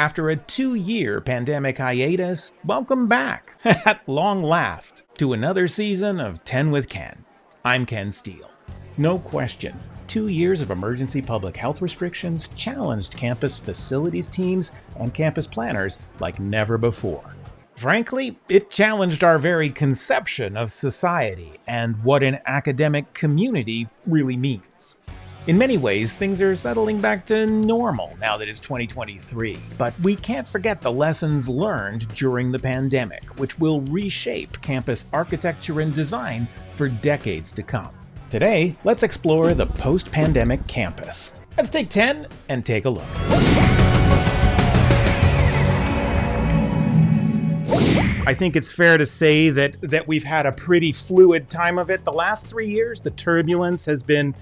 After a 2-year pandemic hiatus, welcome back, at long last, to another season of 10 with Ken. I'm Ken Steele. No question, 2 years of emergency public health restrictions challenged campus facilities teams and campus planners like never before. Frankly, it challenged our very conception of society and what an academic community really means. In many ways, things are settling back to normal now that it's 2023, but we can't forget the lessons learned during the pandemic, which will reshape campus architecture and design for decades to come. Today, let's explore the post-pandemic campus. Let's take 10 and take a look. I think it's fair to say that we've had a pretty fluid time of it. The last 3 years, the turbulence has been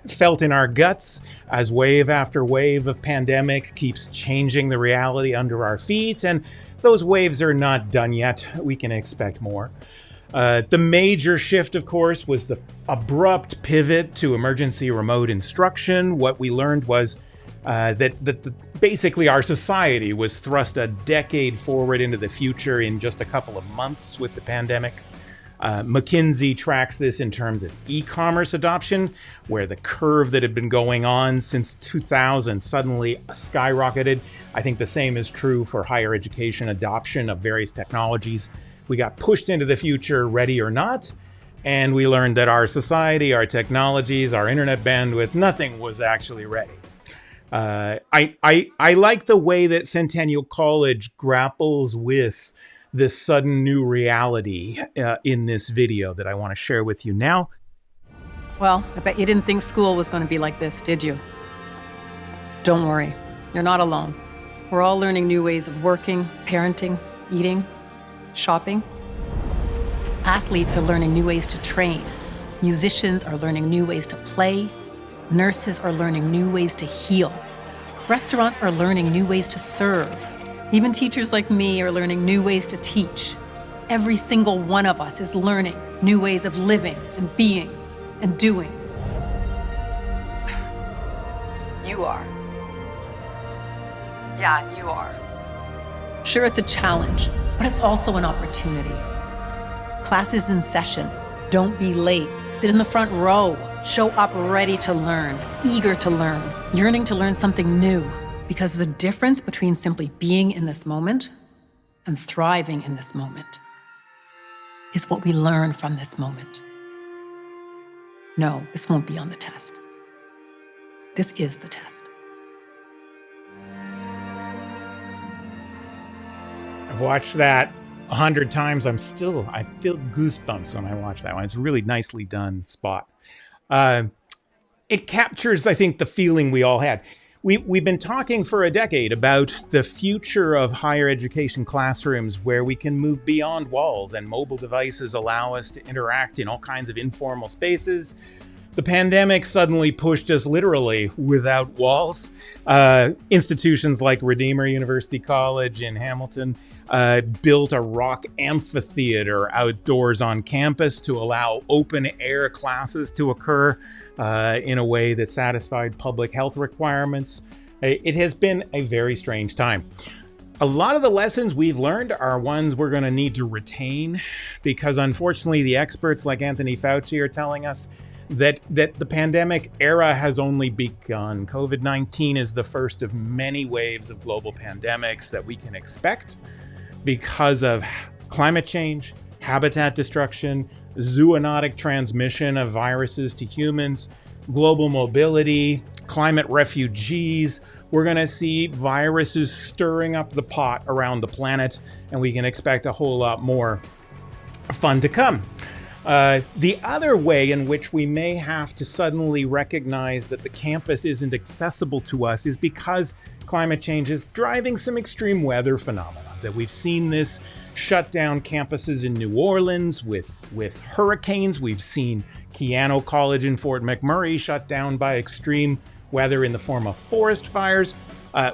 felt in our guts as wave after wave of pandemic keeps changing the reality under our feet, and those waves are not done yet. We can expect more. The major shift, of course, was the abrupt pivot to emergency remote instruction. What we learned was that basically our society was thrust a decade forward into the future in just a couple of months with the pandemic. McKinsey tracks this in terms of e-commerce adoption, where the curve that had been going on since 2000 suddenly skyrocketed. I think the same is true for higher education adoption of various technologies. We got pushed into the future, ready or not, and we learned that our society, our technologies, our internet bandwidth, nothing was actually ready. I like the way that Centennial College grapples with this sudden new reality in this video that I want to share with you now. Well, I bet you didn't think school was going to be like this, did you? Don't worry, you're not alone. We're all learning new ways of working, parenting, eating, shopping. Athletes are learning new ways to train. Musicians are learning new ways to play. Nurses are learning new ways to heal. Restaurants are learning new ways to serve. Even teachers like me are learning new ways to teach. Every single one of us is learning new ways of living and being and doing. You are. Yeah, you are. Sure, it's a challenge, but it's also an opportunity. Class is in session. Don't be late. Sit in the front row. Show up ready to learn, eager to learn, yearning to learn something new. Because the difference between simply being in this moment and thriving in this moment is what we learn from this moment. No, this won't be on the test. This is the test. I've watched that 100 times. I feel goosebumps when I watch that one. It's a really nicely done spot. It captures, I think, the feeling we all had. We've been talking for a decade about the future of higher education classrooms where we can move beyond walls and mobile devices allow us to interact in all kinds of informal spaces. The pandemic suddenly pushed us literally without walls. Institutions like Redeemer University College in Hamilton built a rock amphitheater outdoors on campus to allow open air classes to occur in a way that satisfied public health requirements. It has been a very strange time. A lot of the lessons we've learned are ones we're going to need to retain because unfortunately the experts like Anthony Fauci are telling us that the pandemic era has only begun. COVID-19 is the first of many waves of global pandemics that we can expect because of climate change, habitat destruction, zoonotic transmission of viruses to humans, global mobility, climate refugees. We're going to see viruses stirring up the pot around the planet, and we can expect a whole lot more fun to come. The other way in which we may have to suddenly recognize that the campus isn't accessible to us is because climate change is driving some extreme weather phenomena. That we've seen this shut down campuses in New Orleans with hurricanes. We've seen Keano College in Fort McMurray shut down by extreme weather in the form of forest fires.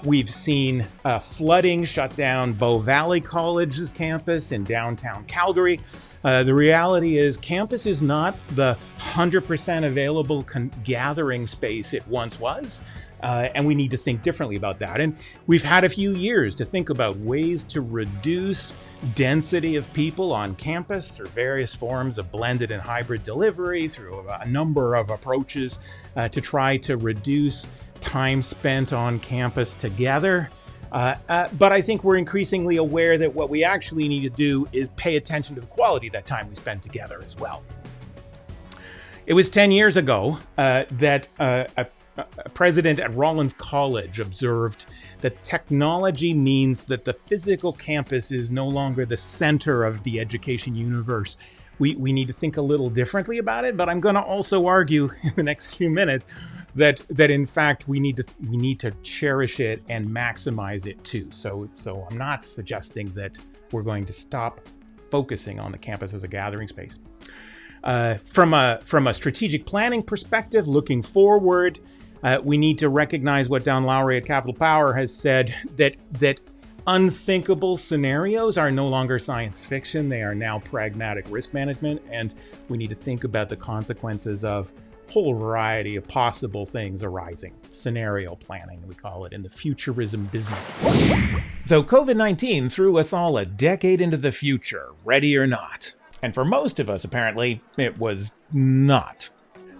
We've seen flooding shut down Bow Valley College's campus in downtown Calgary. The reality is campus is not the 100% available gathering space it once was. And we need to think differently about that. And we've had a few years to think about ways to reduce density of people on campus through various forms of blended and hybrid delivery, through a number of approaches to try to reduce time spent on campus together. But I think we're increasingly aware that what we actually need to do is pay attention to the quality of that time we spend together as well. It was 10 years ago that a president at Rollins College observed that technology means that the physical campus is no longer the center of the education universe. We need to think a little differently about it, but I'm going to also argue in the next few minutes that in fact we need to cherish it and maximize it too. So I'm not suggesting that we're going to stop focusing on the campus as a gathering space. From a strategic planning perspective, looking forward, we need to recognize what Don Lowry at Capital Power has said, that unthinkable scenarios are no longer science fiction. They are now pragmatic risk management, and we need to think about the consequences of a whole variety of possible things arising. Scenario planning, we call it in the futurism business. So COVID-19 threw us all a decade into the future, ready or not. And for most of us, apparently, it was not.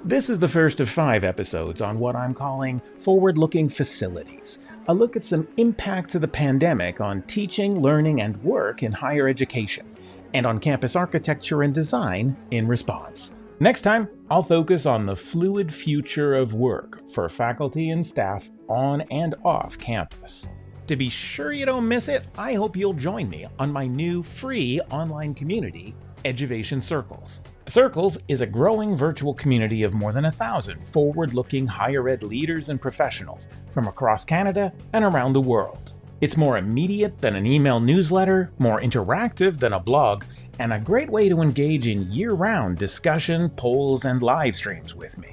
This is the first of 5 episodes on what I'm calling Forward-Looking Facilities, a look at some impacts of the pandemic on teaching, learning, and work in higher education, and on campus architecture and design in response. Next time, I'll focus on the fluid future of work for faculty and staff on and off campus. To be sure you don't miss it, I hope you'll join me on my new free online community, Eduvation Circles. Circles is a growing virtual community of more than 1,000 forward-looking higher ed leaders and professionals from across Canada and around the world. It's more immediate than an email newsletter, more interactive than a blog, and a great way to engage in year-round discussion, polls, and live streams with me.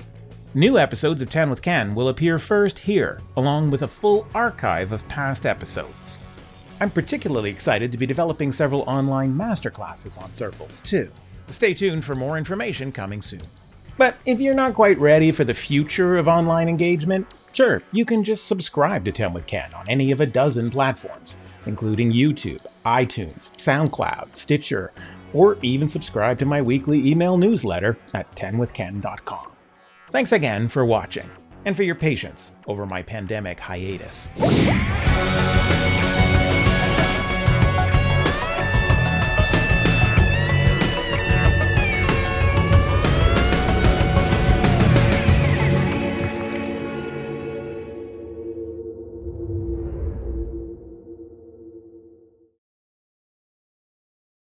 New episodes of 10 with Ken will appear first here, along with a full archive of past episodes. I'm particularly excited to be developing several online masterclasses on Circles, too. Stay tuned for more information coming soon. But if you're not quite ready for the future of online engagement, sure, you can just subscribe to 10 with Ken on any of a dozen platforms, including YouTube, iTunes, SoundCloud, Stitcher, or even subscribe to my weekly email newsletter at 10withken.com. Thanks again for watching, and for your patience over my pandemic hiatus.